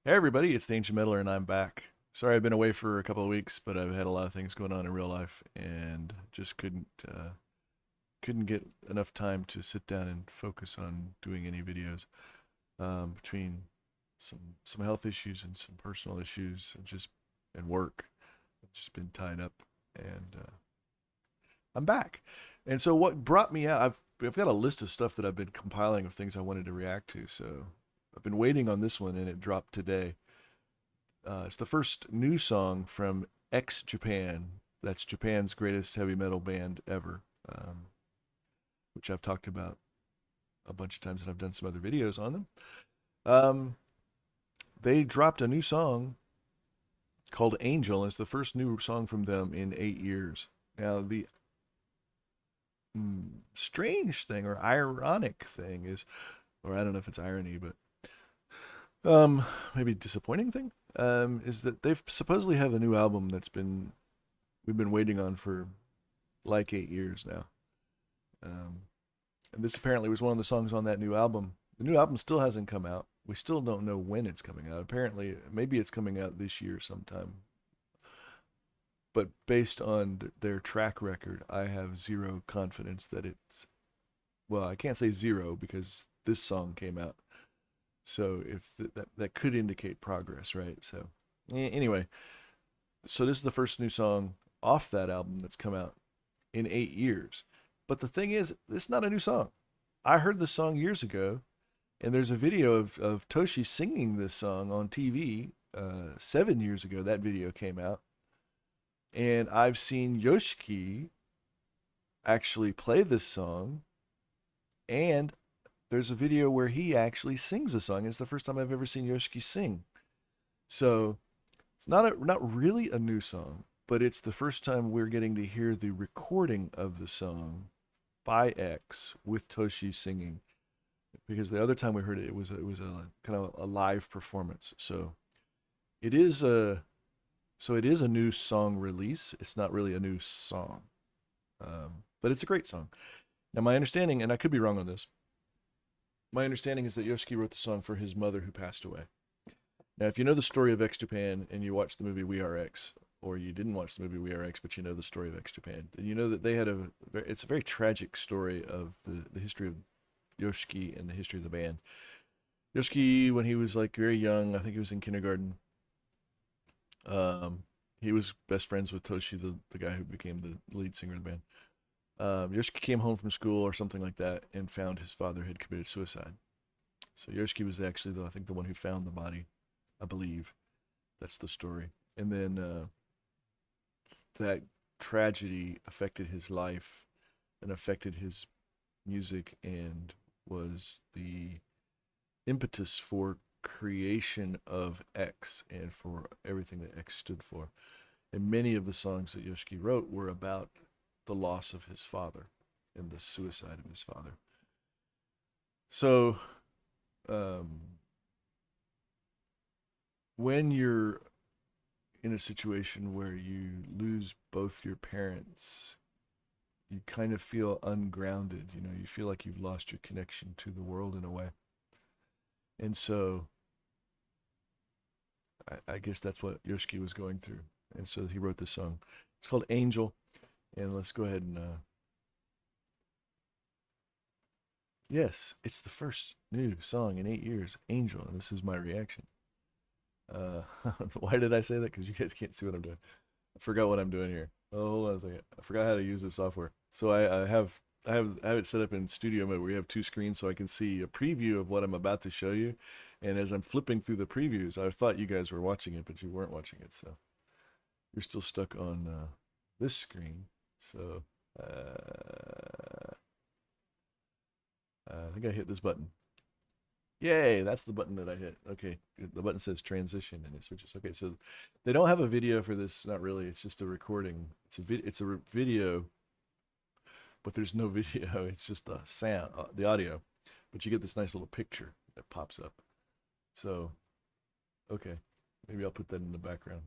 Hey everybody, it's the Ancient Meddler and I'm back. Sorry I've been away for a couple of weeks, but I've had a lot of things going on in real life and just couldn't get enough time to sit down and focus on doing any videos. Between some health issues and some personal issues and work, I've just been tied up and I'm back. And so what brought me out? I've got a list of stuff that I've been compiling of things I wanted to react to. So I've been waiting on this one and it dropped today. It's the first new song from X Japan. That's Japan's greatest heavy metal band ever, which I've talked about a bunch of times, and I've done some other videos on them. Um, they dropped a new song called Angel, and it's the first new song from them in 8 years. Now, the strange thing or ironic thing is, or I don't know if it's irony, but maybe disappointing thing, is that they've supposedly have a new album we've been waiting on for like 8 years now. Um, and this apparently was one of the songs on that new album. The new album still hasn't come out. We still don't know when it's coming out. Apparently, maybe it's coming out this year sometime. But based on their track record, I have zero confidence that it's. Well, I can't say zero because this song came out. So if that could indicate progress, right? So anyway, so this is the first new song off that album that's come out in 8 years. But the thing is, it's not a new song. I heard this song years ago, and there's a video of Toshi singing this song on TV 7 years ago. That video came out. And I've seen Yoshiki actually play this song, and there's a video where he actually sings a song. It's the first time I've ever seen Yoshiki sing. So it's not really a new song, but it's the first time we're getting to hear the recording of the song by X with Toshi singing. Because the other time we heard it, it was a kind of a live performance. It is a it is a new song release. It's not really a new song, but it's a great song. Now my understanding, and I could be wrong on this, my understanding is that Yoshiki wrote the song for his mother who passed away. Now, if you know the story of X Japan and you watched the movie We Are X, or you didn't watch the movie We Are X, but you know the story of X Japan, then you know that they had it's a very tragic story of the history of Yoshiki and the history of the band. Yoshiki, when he was like very young, I think he was in kindergarten. Um, he was best friends with Toshi, the guy who became the lead singer of the band. Yoshiki came home from school or something like that and found his father had committed suicide. So Yoshiki was actually, I think, the one who found the body, I believe. That's the story. And then that tragedy affected his life and affected his music and was the impetus for creation of X and for everything that X stood for. And many of the songs that Yoshiki wrote were about the loss of his father and the suicide of his father. So, um, when you're in a situation where you lose both your parents, you kind of feel ungrounded. You know, you feel like you've lost your connection to the world in a way. And so I guess that's what Yoshiki was going through. And so he wrote this song. It's called Angel. And let's go ahead and, yes, it's the first new song in 8 years, Angel. And this is my reaction. Uh, why did I say that? Because you guys can't see what I'm doing. I forgot what I'm doing here. Oh, hold on a second. I forgot how to use this software. So I have it set up in studio mode where you have two screens so I can see a preview of what I'm about to show you. And as I'm flipping through the previews, I thought you guys were watching it, but you weren't watching it. So you're still stuck on this screen. So I think I hit this button. Yay, that's the button that I hit. Okay, the button says transition and it switches. Okay, so they don't have a video for this. Not really. It's just a recording. It's a video, but there's no video. It's just the sound, the audio. But you get this nice little picture that pops up. So, okay, maybe I'll put that in the background.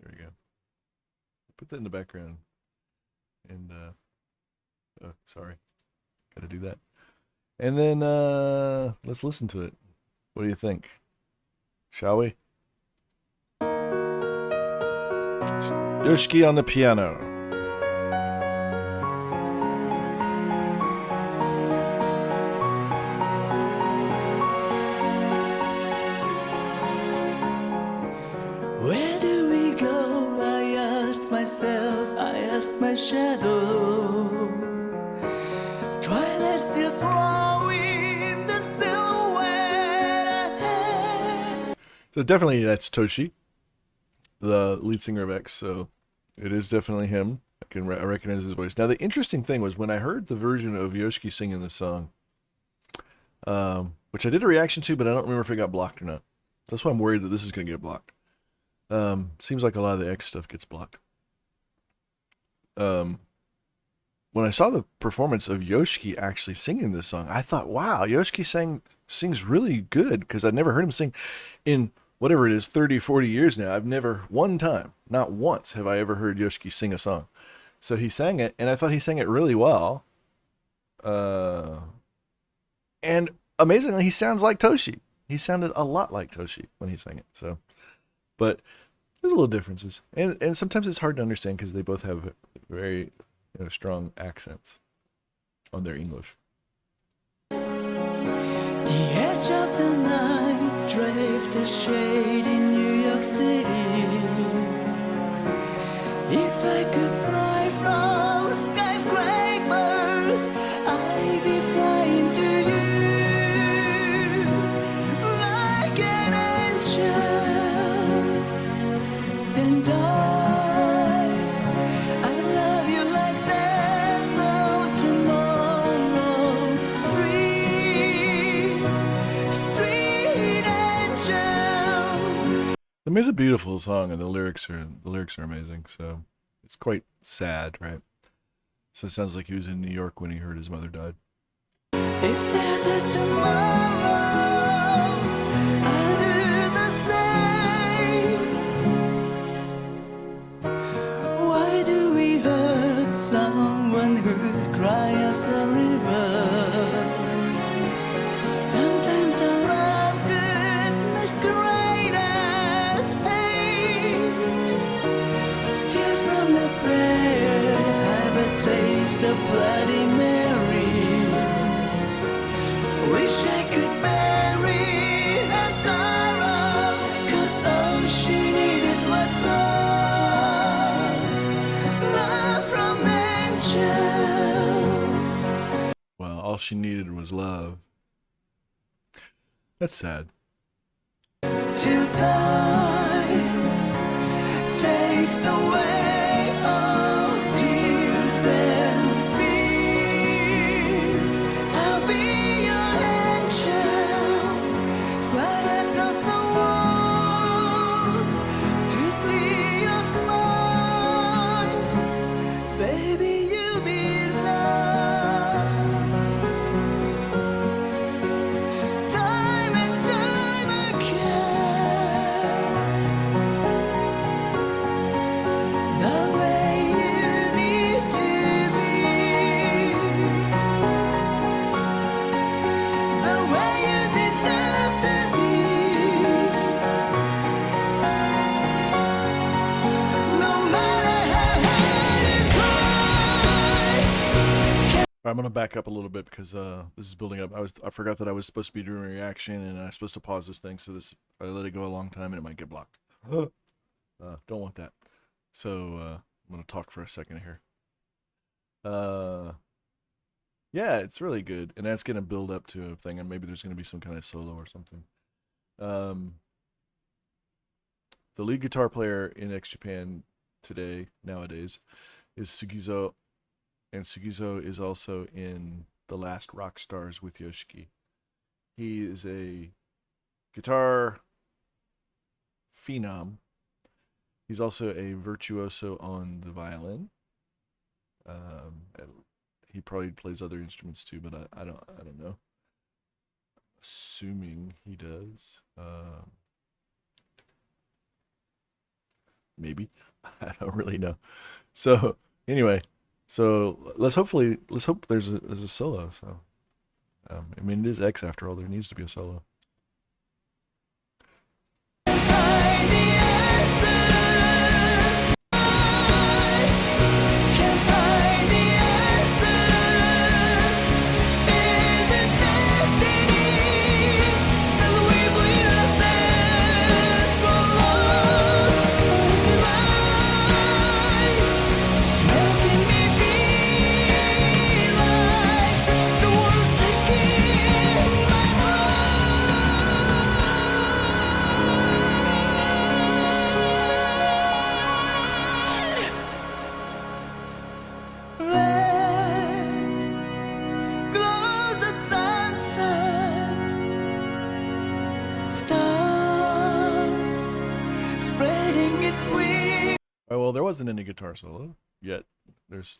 There we go. Put that in the background. And oh, sorry, gotta do that. And then let's listen to it. What do you think? shall we? Yoshiki on the piano. Where do we go? I asked myself, I asked my shadow. Twilight still throwing the silhouette ahead. So definitely that's Toshi, the lead singer of X. So it is definitely him. I recognize his voice. Now the interesting thing was when I heard the version of Yoshiki singing this song, which I did a reaction to, but I don't remember if it got blocked or not. That's why I'm worried that this is going to get blocked. Seems like a lot of the X stuff gets blocked. When I saw the performance of Yoshiki actually singing this song, I thought, wow, Yoshiki sings really good, because I'd never heard him sing in whatever it is, 30, 40 years now. I've never, one time, not once, have I ever heard Yoshiki sing a song. So he sang it, and I thought he sang it really well. And amazingly, he sounds like Toshi. He sounded a lot like Toshi when he sang it. So, but there's little differences, and sometimes it's hard to understand because they both have very strong accents on their English. The edge of the night drapes the shade in New York City. If I could fly from skyscrapers, I'd be flying to you like an angel. And I love you like there's no tomorrow. Sweet, sweet angel. I mean, it's a beautiful song, and the lyrics are amazing. So it's quite sad, right? So it sounds like he was in New York when he heard his mother died. If there's a tomorrow, I'll do the same. Why do we hurt someone who'd cry us a river? Sometimes our love could masquerade as hate. Tears from a prayer have a taste of Bloody Mary. Wish I could bury her sorrow, 'cause all she needed was love, love from angels. Well, all she needed was love. That's sad. Till time takes away all tears and fears, I'll be your angel, fly across the world to see your smile. Baby, you be loved. Time and time again, the way you need to be, the way you deserve to be. No matter how hard you try. I'm gonna back up a little bit because this is building up. I forgot that I was supposed to be doing a reaction, and I was supposed to pause this thing. So I let it go a long time, and it might get blocked. Don't want that. So I'm gonna talk for a second here. Yeah, it's really good, and that's gonna build up to a thing, and maybe there's gonna be some kind of solo or something. The lead guitar player in X Japan nowadays is Sugizo, and Sugizo is also in The Last Rock Stars with Yoshiki. He is a guitar phenom. He's also a virtuoso on the violin. He probably plays other instruments too, but I don't know. Assuming he does. Maybe. I don't really know. So anyway, let's hope there's a solo. So I mean, it is X after all. There needs to be a solo. starts spreading its wings. Oh, well, there wasn't any guitar solo yet. There's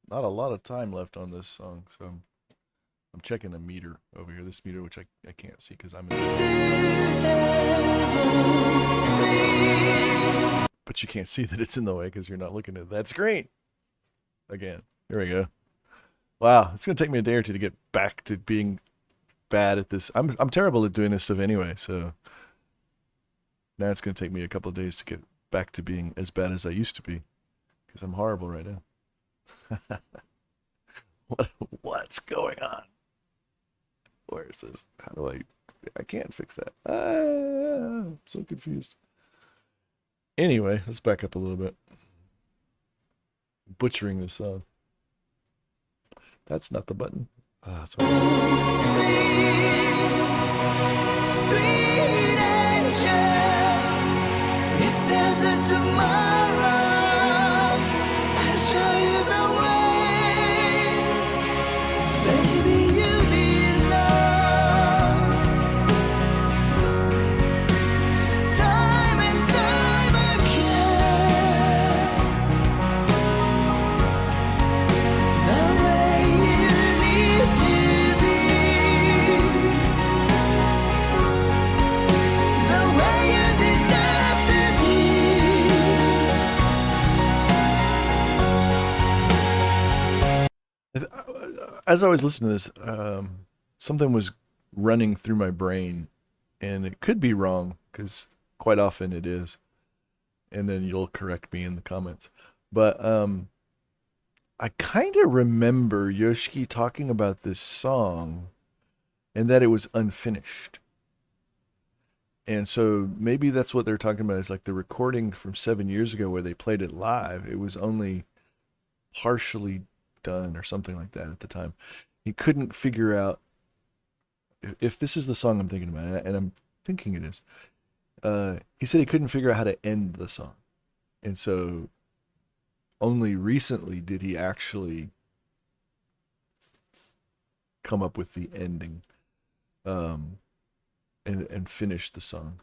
not a lot of time left on this song, so I'm checking the meter over here. This meter, which I can't see because I'm in. But you can't see that it's in the way because you're not looking at that screen. Again, here we go. Wow, it's gonna take me a day or two to get back to being bad at this. I'm terrible at doing this stuff anyway, so now it's gonna take me a couple of days to get back to being as bad as I used to be because I'm horrible right now. What's going on? Where is this? How do I can't fix that. I'm so confused. Anyway, let's back up a little bit. Butchering this song. That's not the button. That's what Sweet angel, if there's a tomorrow, I'll show you the way. Baby, you need love. Time and time again. The way you need to be. The way you deserve to be. as I was listening to this, something was running through my brain, and it could be wrong because quite often it is. And then you'll correct me in the comments. But I kind of remember Yoshiki talking about this song and that it was unfinished. And so maybe that's what they're talking about, is like the recording from 7 years ago where they played it live. It was only partially done or something like that at the time. He couldn't figure out if this is the song I'm thinking about, and I'm thinking it is. He said he couldn't figure out how to end the song. And so only recently did he actually come up with the ending and finish the song.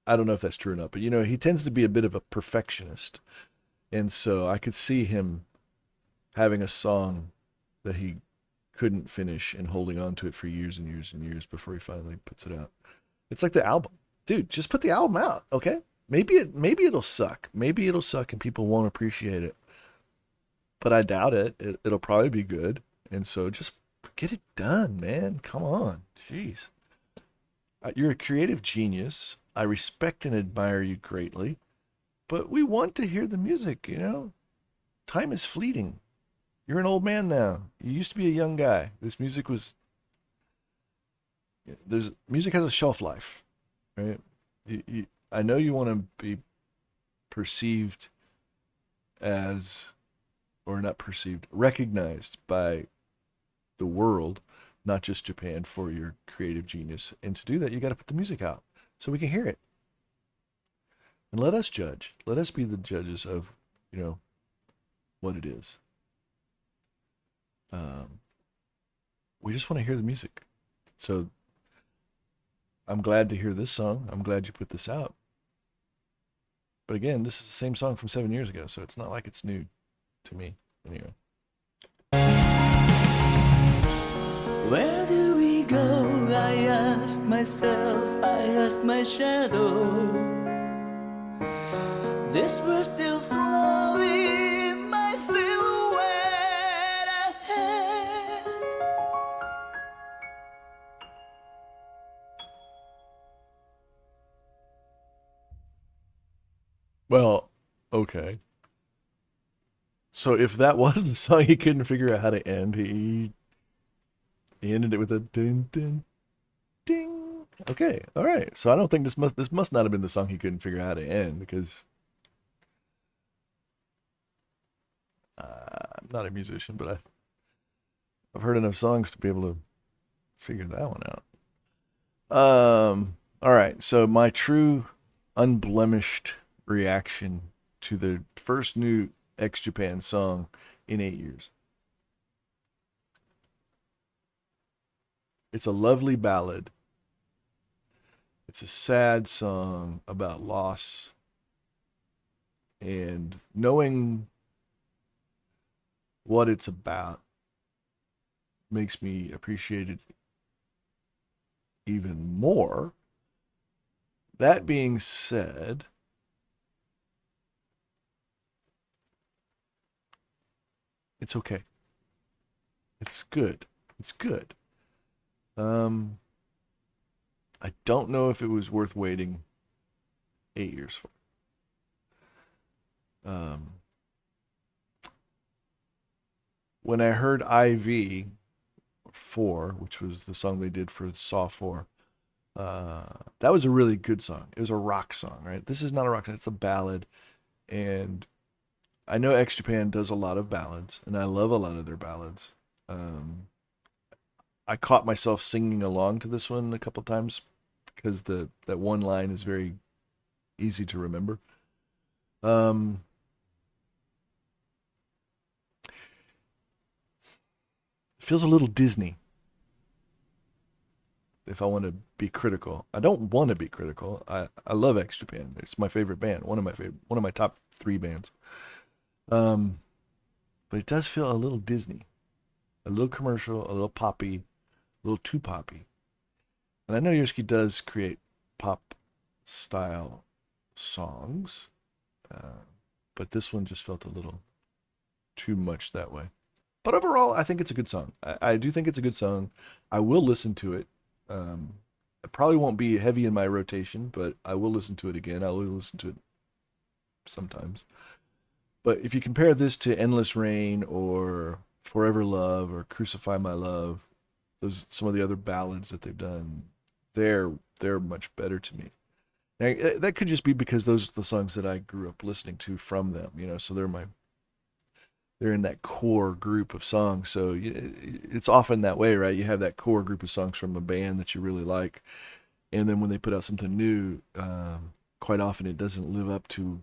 I don't know if that's true or not, but you know, he tends to be a bit of a perfectionist. And so I could see him having a song that he couldn't finish and holding on to it for years and years and years before he finally puts it out. It's like the album. Dude, just put the album out, okay? Maybe it'll suck. Maybe it'll suck and people won't appreciate it. But I doubt it. It'll probably be good. And so just get it done, man. Come on. Jeez. You're a creative genius. I respect and admire you greatly. But we want to hear the music, you know? Time is fleeting. You're an old man now. You used to be a young guy. This music was... music has a shelf life, right? I know you want to be perceived as, or not perceived, recognized by the world, not just Japan, for your creative genius. And to do that, you got to put the music out so we can hear it. And let us judge. Let us be the judges of, you know, what it is. We just want to hear the music. So I'm glad to hear this song. I'm glad you put this out. But again, this is the same song from 7 years ago, so it's not like it's new to me. Anyway. Where do we go? I asked myself, I asked my shadow. This world still flowing, my silhouette ahead. Well, okay. So if that was the song he couldn't figure out how to end, he ended it with a ding ding ding. Okay, all right. So I don't think this must not have been the song he couldn't figure out how to end, because I'm not a musician, but I've heard enough songs to be able to figure that one out. All right. So my true, unblemished reaction to the first new X Japan song in 8 years. It's a lovely ballad It's a sad song about loss, and knowing what it's about makes me appreciate it even more. That being said, it's okay. It's good. It's good. Um, I don't know if it was worth waiting 8 years for. Um, when I heard IV 4, which was the song they did for Saw 4, that was a really good song. It was a rock song, right? This is not a rock song, it's a ballad. And I know X Japan does a lot of ballads, and I love a lot of their ballads. Um, I caught myself singing along to this one a couple times because that one line is very easy to remember. Um, it feels a little Disney. If I want to be critical, I don't want to be critical. I love X Japan. It's my favorite band. One of my top three bands. Um, but it does feel a little Disney, a little commercial, a little poppy, a little too poppy. And I know Yoshiki does create pop style songs, uh, but this one just felt a little too much that way. But overall, I think it's a good song. I do think it's a good song. I will listen to it. It probably won't be heavy in my rotation, but I will listen to it again. I will listen to it sometimes. But if you compare this to Endless Rain or Forever Love or Crucify My Love, those some of the other ballads that they've done, they're much better to me. Now, that could just be because those are the songs that I grew up listening to from them, so they're in that core group of songs. So it's often that way, right? You have that core group of songs from a band that you really like, and then when they put out something new, quite often it doesn't live up to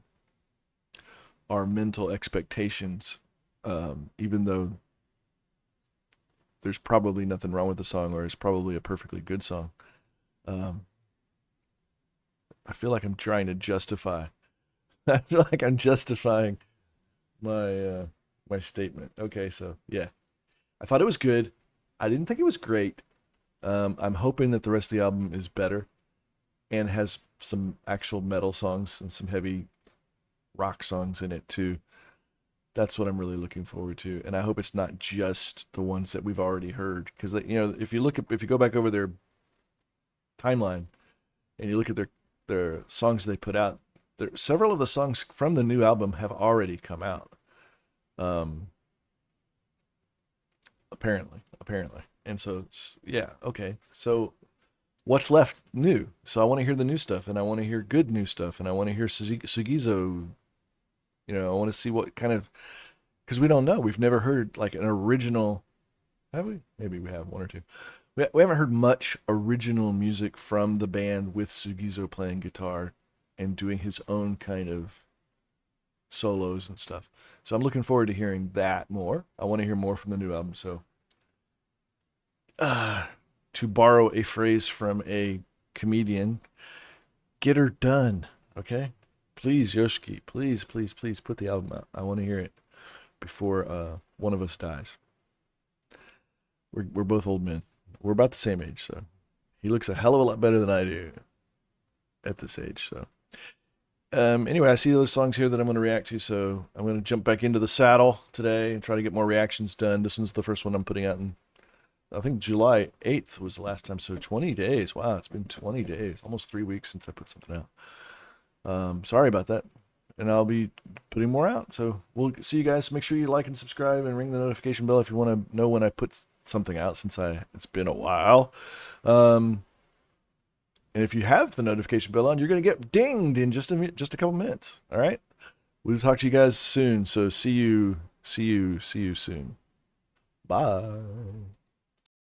our mental expectations, even though there's probably nothing wrong with the song or it's probably a perfectly good song. Um, I feel like I'm trying to justify. I feel like I'm justifying my statement. Okay, so yeah, I thought it was good. I didn't think it was great. I'm hoping that the rest of the album is better and has some actual metal songs and some heavy rock songs in it too. That's what I'm really looking forward to, and I hope it's not just the ones that we've already heard. Because if you go back over their timeline and you look at their songs they put out, several of the songs from the new album have already come out. Um, apparently, and so yeah, okay. So what's left new? So I want to hear the new stuff, and I want to hear good new stuff, and I want to hear Sugizo. I want to see what kind of, because we don't know. We've never heard like an original. Have we? Maybe we have one or two. We haven't heard much original music from the band with Sugizo playing guitar and doing his own kind of solos and stuff. So I'm looking forward to hearing that more. I want to hear more from the new album. So, to borrow a phrase from a comedian, get her done, okay? Please, Yoshiki, please, please, please put the album out. I want to hear it before one of us dies. We're both old men. We're about the same age, so he looks a hell of a lot better than I do at this age. So, anyway, I see those songs here that I'm going to react to, so I'm going to jump back into the saddle today and try to get more reactions done. This one's the first one I'm putting out in, I think July 8th was the last time, so 20 days. Wow, it's been 20 days, almost 3 weeks since I put something out. Sorry about that. And I'll be putting more out. So we'll see you guys. Make sure you like and subscribe and ring the notification bell if you want to know when I put something out, since it's been a while. And if you have the notification bell on, you're going to get dinged in just a couple minutes. All right. We'll talk to you guys soon. So see you soon. Bye.